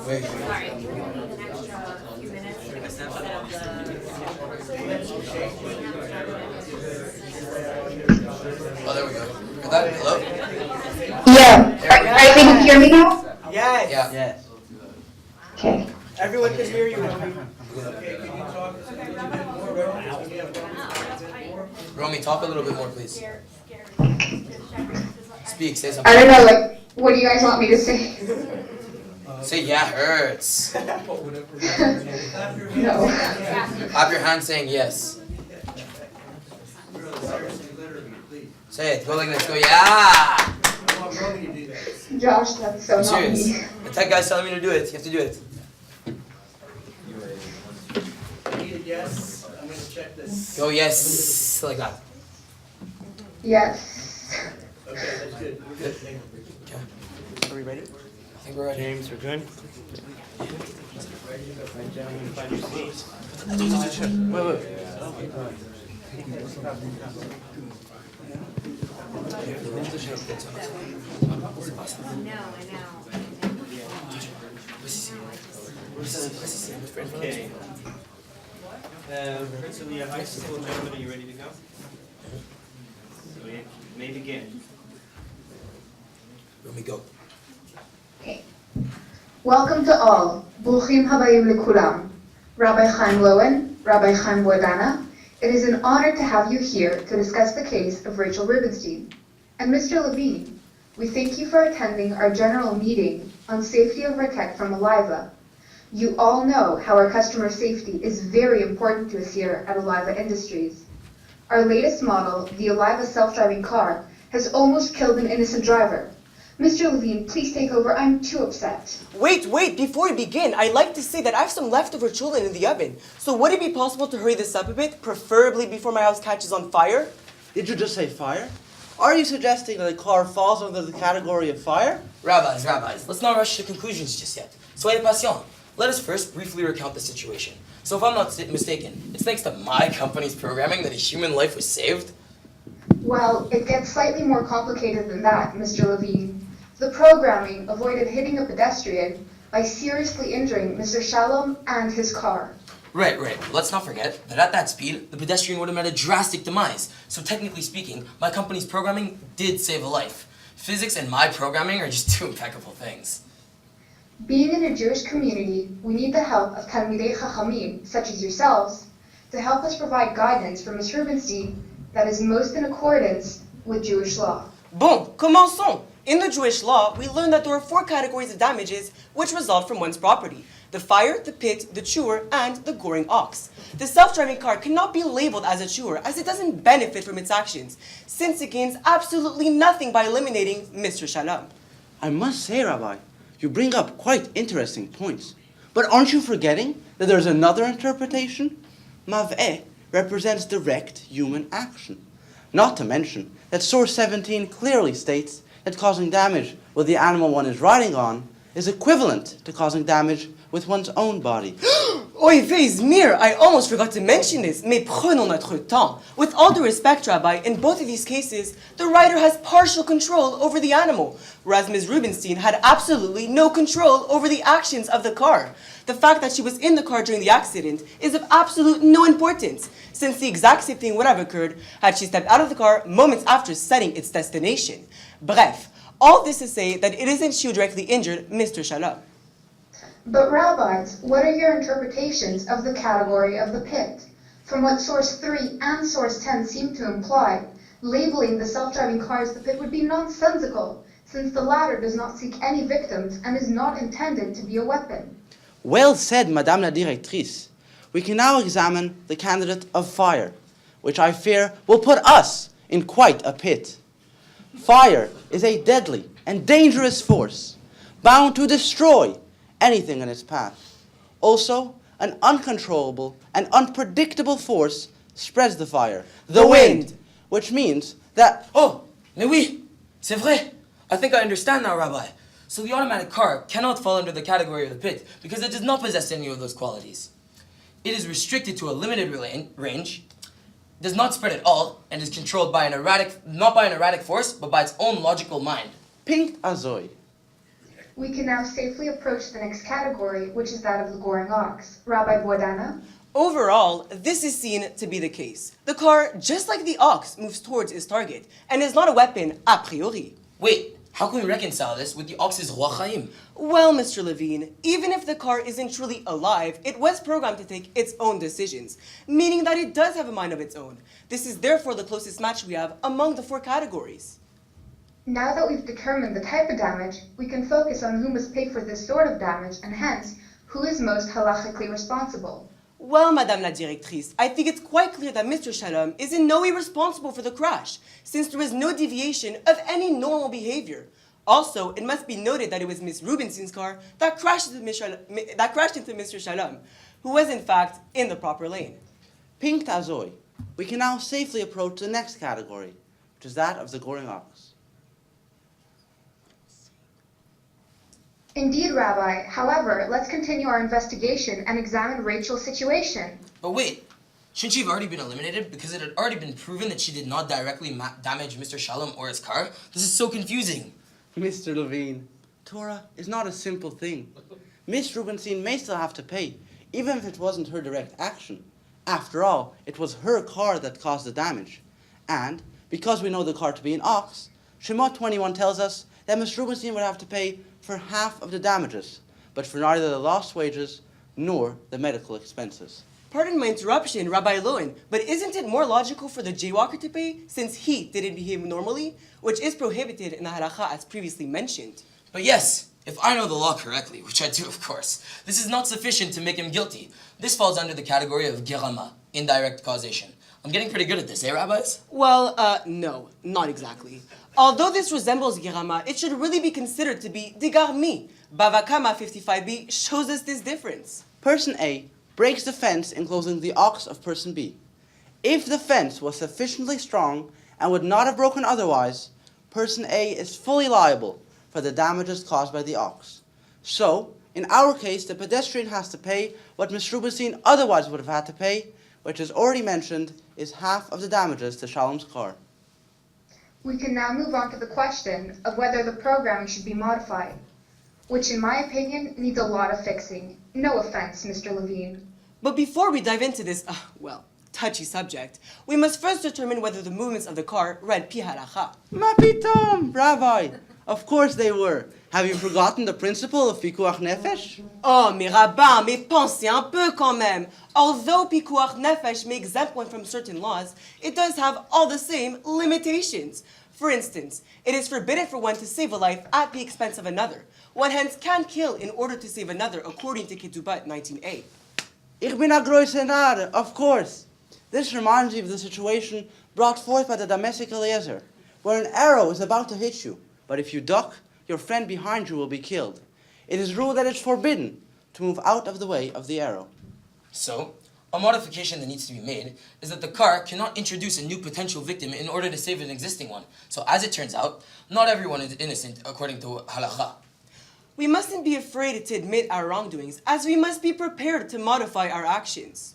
Wait. Sorry, can we need an extra few minutes instead of Oh, there we go. Is that hello? Yeah. Are you able to hear me now? Yes. Yeah. Yes. Okay. Everyone can hear you. Romy, talk a little bit more, please. Speak. Say something. I don't know, like, what do you guys want me to say? Say yeah hurts. No. Clap your hand saying yes. Say it. Go like this. Go yeah. Josh, that's so I'm not serious. me. The tech guy's telling me to do it. You have to do it. I need a yes. I'm going to check this. Go yes. Like that. Yes. Okay, that's good. We're good. Are we ready? I think we're ready. James, we're good? Right down and find your seats. Wait. Okay. Herzliah High School, gentlemen, are you ready to go? So we may begin. Romy, go. Okay. Welcome to all. Bruchim habayim lekulam. Rabbi Chaim Lowen, Rabbi Chaim Boydana, it is an honor to have you here to discuss the case of Rachel Rubenstein. And Mr. Levine, we thank you for attending our general meeting on safety of our tech from Aliva. You all know how our customer safety is very important to us here at Aliva Industries. Our latest model, the Aliva self-driving car, has almost killed an innocent driver. Mr. Levine, please take over. I'm too upset. Wait, before we begin, I'd like to say that I have some leftover chulin in the oven. So would it be possible to hurry this up a bit, preferably before my house catches on fire? Did you just say fire? Are you suggesting that a car falls under the category of fire? Rabbis, let's not rush to conclusions just yet. Soyez patient. Let us first briefly recount the situation. So if I'm not mistaken, it's thanks to my company's programming that a human life was saved? Well, it gets slightly more complicated than that, Mr. Levine. The programming avoided hitting a pedestrian by seriously injuring Mr. Shalom and his car. Right. Let's not forget that at that speed, the pedestrian would have met a drastic demise. So technically speaking, my company's programming did save a life. Physics and my programming are just two impeccable things. Being in a Jewish community, we need the help of Talmidei Chachamim, such as yourselves, to help us provide guidance for Ms. Rubenstein that is most in accordance with Jewish law. Bon, commençons! In the Jewish law, we learn that there are 4 categories of damages which result from one's property: the fire, the pit, the chewer, and the goring ox. The self-driving car cannot be labeled as a chewer as it doesn't benefit from its actions, since it gains absolutely nothing by eliminating Mr. Shalom. I must say, Rabbi, you bring up quite interesting points. But aren't you forgetting that there's another interpretation? Mav'eh represents direct human action. Not to mention that source 17 clearly states that causing damage with the animal one is riding on is equivalent to causing damage with one's own body. Oy vey, Zmir, I almost forgot to mention this, mais prenons notre temps. With all due respect, Rabbi, in both of these cases, the rider has partial control over the animal, whereas Ms. Rubenstein had absolutely no control over the actions of the car. The fact that she was in the car during the accident is of absolute no importance, since the exact same thing would have occurred had she stepped out of the car moments after setting its destination. Bref, all this to say that it isn't she who directly injured Mr. Shalom. But rabbis, what are your interpretations of the category of the pit? From what source 3 and source 10 seem to imply, labeling the self-driving car as the pit would be nonsensical, since the latter does not seek any victims and is not intended to be a weapon. Well said, Madame la Directrice. We can now examine the candidate of fire, which I fear will put us in quite a pit. Fire is a deadly and dangerous force, bound to destroy anything in its path. Also, an uncontrollable and unpredictable force spreads the fire, the wind, which means that... Oh, mais oui, c'est vrai. I think I understand now, Rabbi. So the automatic car cannot fall under the category of the pit because it does not possess any of those qualities. It is restricted to a limited range, does not spread at all, and is controlled by not by an erratic force, but by its own logical mind. Pink Azoy. We can now safely approach the next category, which is that of the goring ox. Rabbi Boadana? Overall, this is seen to be the case. The car, just like the ox, moves towards its target and is not a weapon a priori. Wait, how can we reconcile this with the ox's roi chaim? Well, Mr. Levine, even if the car isn't truly alive, it was programmed to take its own decisions, meaning that it does have a mind of its own. This is therefore the closest match we have among the 4 categories. Now that we've determined the type of damage, we can focus on who must pay for this sort of damage and hence, who is most halachically responsible. Well, Madame la Directrice, I think it's quite clear that Mr. Shalom is in no way responsible for the crash, since there is no deviation of any normal behavior. Also, it must be noted that it was Miss Rubinstein's car that crashed into Mr. Shalom, who was in fact in the proper lane. Pink Tazoi, we can now safely approach the next category, which is that of the goring ox. Indeed, Rabbi. However, let's continue our investigation and examine Rachel's situation. But wait, shouldn't she have already been eliminated because it had already been proven that she did not directly damage Mr. Shalom or his car? This is so confusing. Mr. Levine, Torah is not a simple thing. Miss Rubinstein may still have to pay, even if it wasn't her direct action. After all, it was her car that caused the damage. And, because we know the car to be an ox, Shemot 21 tells us that Miss Rubinstein would have to pay for half of the damages, but for neither the lost wages nor the medical expenses. Pardon my interruption, Rabbi Lowen, but isn't it more logical for the jaywalker to pay since he didn't behave normally, which is prohibited in the halacha as previously mentioned? But yes, if I know the law correctly, which I do of course, this is not sufficient to make him guilty. This falls under the category of gerama, indirect causation. I'm getting pretty good at this, eh, rabbis? Well, no, not exactly. Although this resembles gerama, it should really be considered to be digarmi. Bava Kama 55b shows us this difference. Person A breaks the fence enclosing the ox of person B. If the fence was sufficiently strong and would not have broken otherwise, person A is fully liable for the damages caused by the ox. So, in our case, the pedestrian has to pay what Ms. Rubinstein otherwise would have had to pay, which as already mentioned, is half of the damages to Shalom's car. We can now move on to the question of whether the programming should be modified, which in my opinion needs a lot of fixing. No offense, Mr. Levine. But before we dive into this, touchy subject, we must first determine whether the movements of the car read pi halacha. Ma pitom, Rabbi. Of course they were. Have you forgotten the principle of pikuach nefesh? Oh, mes rabbins, mais pensez un peu quand même. Although pikuach nefesh may exempt one from certain laws, it does have all the same limitations. For instance, it is forbidden for one to save a life at the expense of another. One hence can kill in order to save another, according to Ketubah 19a. Ich bin a große Nare, of course. This reminds me of the situation brought forth by the domestic Eliezer, where an arrow is about to hit you, but if you duck, your friend behind you will be killed. It is ruled that it's forbidden to move out of the way of the arrow. So, a modification that needs to be made is that the car cannot introduce a new potential victim in order to save an existing one. So as it turns out, not everyone is innocent according to halakha. We mustn't be afraid to admit our wrongdoings, as we must be prepared to modify our actions.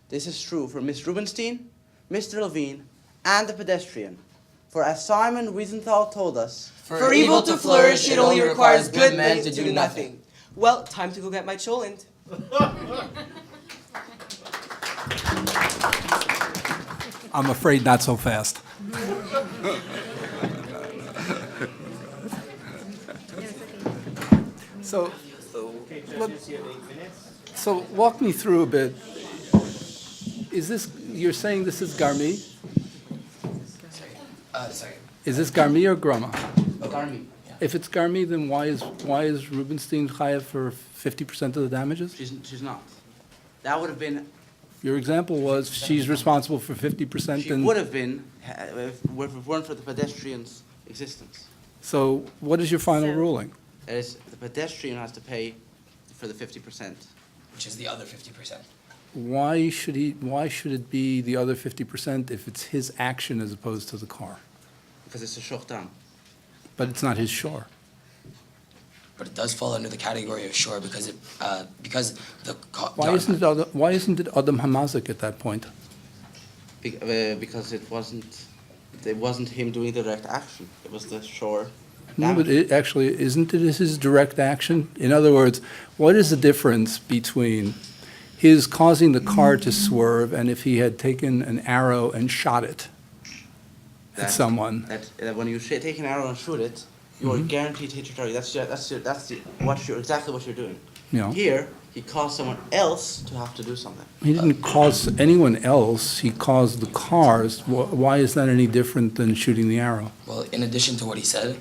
This is true for Miss Rubinstein, Mr. Levine, and the pedestrian. For as Simon Wiesenthal told us, For evil to flourish, it only requires good men to do nothing. Well, time to go get my cholent. I'm afraid not so fast. So, Okay, judges, you have 8 minutes. so walk me through a bit. Is this, you're saying this is Garmi? Sorry. Is this Garmi or Grama? Garmi, If it's Garmi, then why is Rubinstein chayav for 50% of the damages? she's not. That would have been, Your example was she's responsible for 50% she and would have been if it weren't for the pedestrian's existence. so what is your final So- ruling? That is, the pedestrian has to pay for the 50%. Which is the other 50%. Why should it be the other 50% if it's his action as opposed to the car? Because it's a shortam. But it's not his shore. But it does fall under the category of shore because Why isn't it Adam Hamazik at that point? Because it wasn't him doing the direct action. It was the shore No, but isn't it his direct action? In other words, what is the difference between his causing the car to swerve and if he had taken an arrow and shot it at someone? That when you take an arrow and shoot it, you are guaranteed to hit your target. Exactly what you're doing. Yeah. Here, he caused someone else to have to do something. He didn't cause anyone else, he caused the cars. Why is that any different than shooting the arrow? Well, in addition to what he said,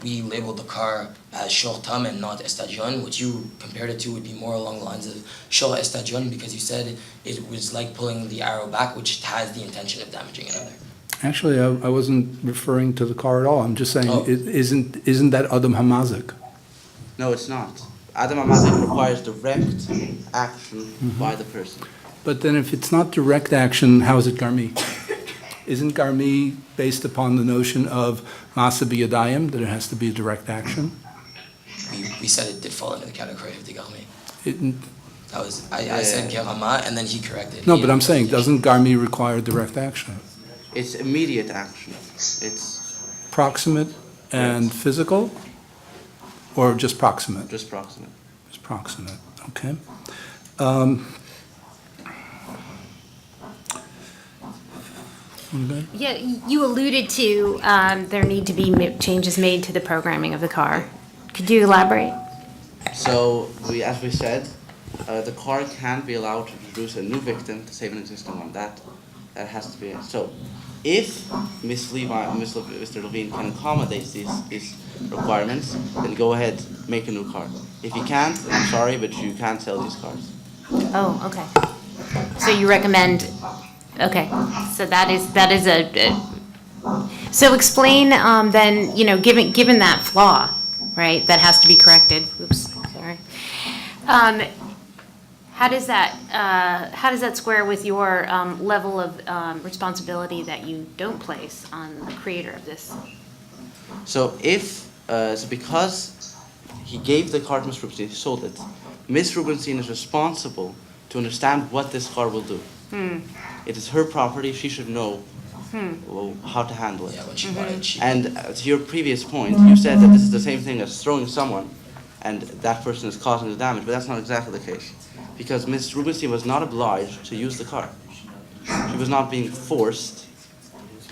we labeled the car as shortam and not estacion, which you compared it to would be more along the lines of shor estacion, because you said it was like pulling the arrow back, which has the intention of damaging another. Actually, I wasn't referring to the car at all. I'm just saying, Oh. isn't that Adam Hamazik? No, it's not. Adam Amazik requires direct action by the person. But then if it's not direct action, how is it Garmi? Isn't Garmi based upon the notion of Masa B'Yadayim, that it has to be a direct action? We said it did fall into the category of digarmi. It- That was, I said gerama, and then he corrected. No, He- but I'm saying, doesn't Garmi require direct action? It's immediate action. It's Proximate and physical? Or just proximate? just proximate. Just proximate, okay. Yeah, you alluded to there need to be changes made to the programming of the car. Could you elaborate? So, as we said, the car can be allowed to introduce a new victim to save an existing one. That has to be it. So, if Mr. Levine can accommodate these requirements, then go ahead, make a new car. If you can't, then I'm sorry, but you can't sell these cars. Oh, okay. So you recommend, okay, so that is so explain, then, given that flaw, right, that has to be corrected, oops, sorry. How does that square with your level of responsibility that you don't place on the creator of this? So because he gave the car to Miss Rubenstein, he sold it, Miss Rubenstein is responsible to understand what this car will do. It is her property, she should know how to handle it. Yeah, when she bought it, she. And to your previous point, you said that this is the same thing as throwing someone and that person is causing the damage, but that's not exactly the case. Because Miss Rubenstein was not obliged to use the car. She was not being forced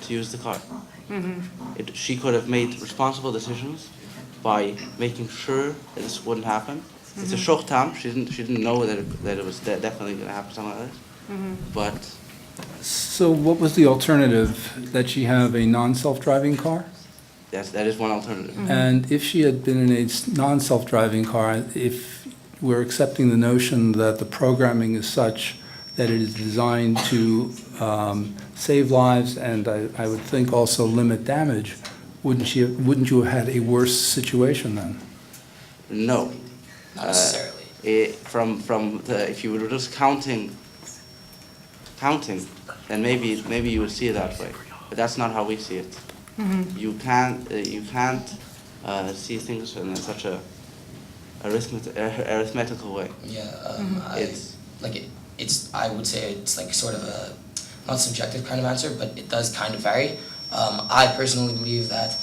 to use the car. She could have made responsible decisions by making sure that this wouldn't happen. It's a short time. She didn't know that it was definitely going to happen, something like this. But So what was the alternative, that she have a non-self-driving car? that is one alternative. And if she had been in a non-self-driving car, if we're accepting the notion that the programming is such that it is designed to save lives and I would think also limit damage, wouldn't you have had a worse situation then? No. Not necessarily. If you were just counting, then maybe you would see it that way. But that's not how we see it. You can't see things in such a arithmetical way. Yeah, It's I would say it's like sort of a not subjective kind of answer, but it does kind of vary. I personally believe that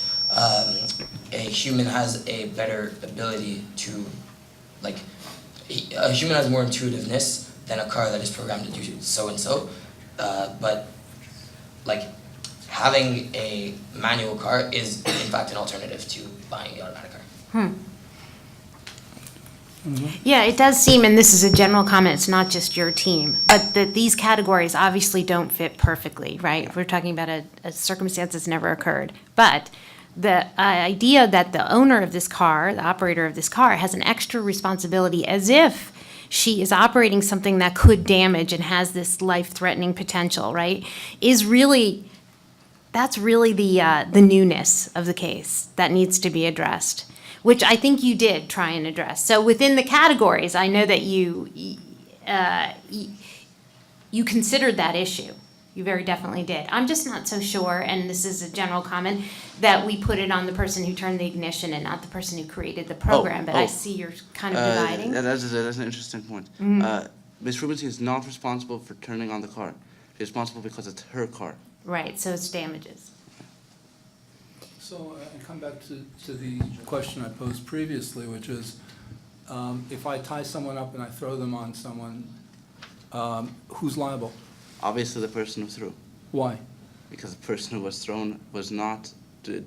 a human has a better ability to, a human has more intuitiveness than a car that is programmed to do so and so. But having a manual car is in fact an alternative to buying the automatic car. Yeah, it does seem, and this is a general comment, it's not just your team, but that these categories obviously don't fit perfectly, right? We're talking about a circumstance that's never occurred. But the idea that the owner of this car, the operator of this car, has an extra responsibility as if she is operating something that could damage and has this life-threatening potential, right, is really, that's really the newness of the case that needs to be addressed, which I think you did try and address. So within the categories, I know that you considered that issue. You very definitely did. I'm just not so sure, and this is a general comment, that we put it on the person who turned the ignition and not the person who created the program. But I see you're kind of dividing. That's an interesting point. Ms. Rubenstein is not responsible for turning on the car. She's responsible because it's her car. Right, so it's damages. So I come back to the question I posed previously, which is, if I tie someone up and I throw them on someone, who's liable? Obviously, the person who threw, Why? because the person who was thrown was not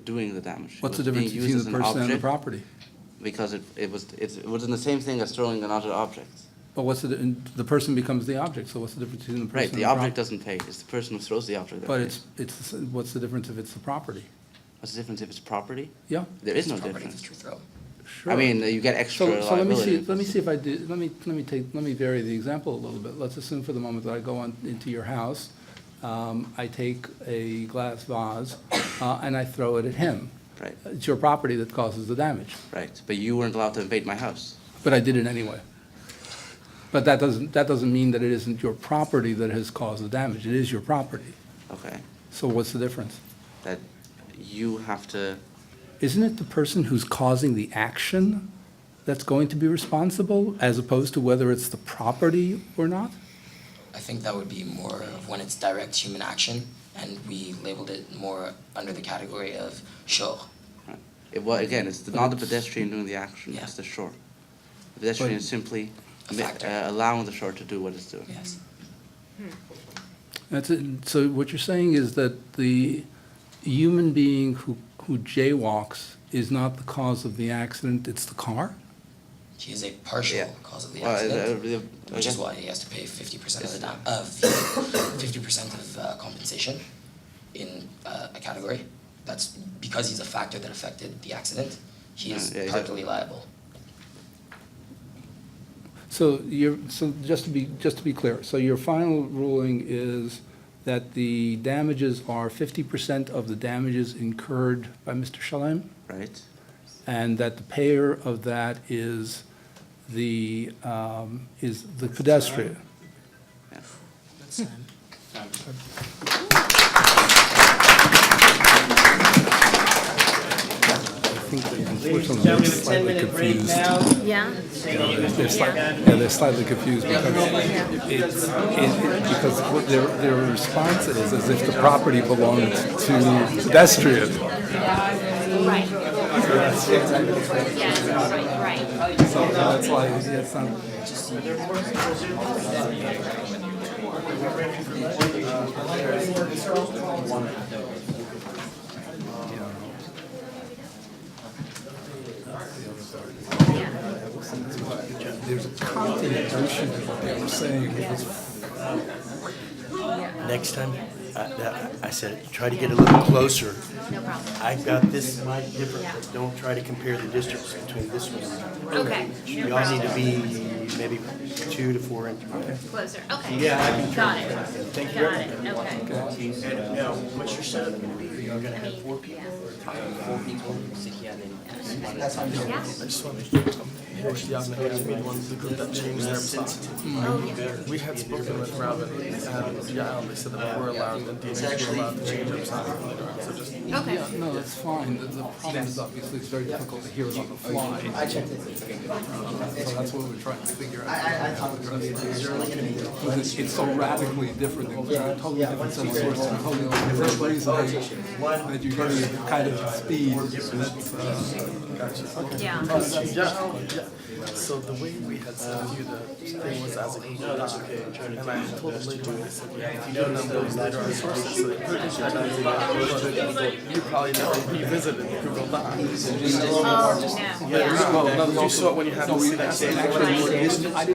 doing the damage. It What's the was being difference used between as the an person and the object property? Because it was in the same thing as throwing another object. But the person becomes the object, so what's the difference between the person Right, and the the object property? doesn't pay. It's the person who throws the object that But pays. what's the difference if it's the property? What's the difference if it's property? Yeah, There is no Property difference. that you throw. sure. I mean, you get extra So let me liability. see if I do, let me vary the example a little bit. Let's assume for the moment that I go into your house, I take a glass vase, and I throw it at him. Right, It's your property that causes the damage, right. But you weren't allowed to invade my house. but I did it anyway. But that doesn't mean that it isn't your property that has caused the damage. It is your property. Okay, So what's the difference? that you have to. Isn't it the person who's causing the action that's going to be responsible, as opposed to whether it's the property or not? I think that would be more of when it's direct human action, and we labeled it more under the category of shor. Well, again, it's not the pedestrian doing the action, Yeah. it's the shore. The pedestrian But- is simply A factor. allowing the shore to do what it's doing. Yes. That's it. So what you're saying is that the human being who jaywalks is not the cause of the accident, it's the car? He is a partial Yeah. cause of the Well, accident, I which is guess- why he has to pay 50% of the 50% of compensation in a category. That's because he's a factor that affected the accident. He is Yeah, partly liable. So just to be clear, so your final ruling is that the damages are 50% of the damages incurred by Mr. Shalem, Right, and that the payer of that is the pedestrian. yeah. I think that unfortunately Gentlemen, they're a slightly 10-minute break confused. now. Yeah? They're slightly confused because because what their response is as if the property belonged to pedestrian. Right. Yes, right. So that's why it's not. There's a content notion in what they were saying. It was Next time, I said, try to get a little closer. No problem. I've got this mic different, but don't try to compare the distance between this one and that. Okay. We all need to be maybe 2 to 4 inches. Closer, okay. Yeah, I can Got it. Thank you. Got it, okay. And now, what's your setup gonna be? You're gonna have 4 people? Yeah. I just want to Herzliah to be the ones, the group that changed their plan. We had spoken with Robin and Yael, they said that we're allowed, and DNA is allowed to change our plan. So just, Okay. no, that's fine. The problem is obviously it's very difficult to hear it on the fly. So that's what we're trying to figure out. Because it's so radically different, and totally different set of sources, and totally different reasoning, that you're getting a kind of speed. Yeah. yeah. So the way we had sent you the thing was as a Google Doc. And I told them later on, I said, yeah, if you do them those later on sources, so they put it in you probably never revisited the Google Doc. Oh, no. Yeah. You saw it when you had to see that. Actually,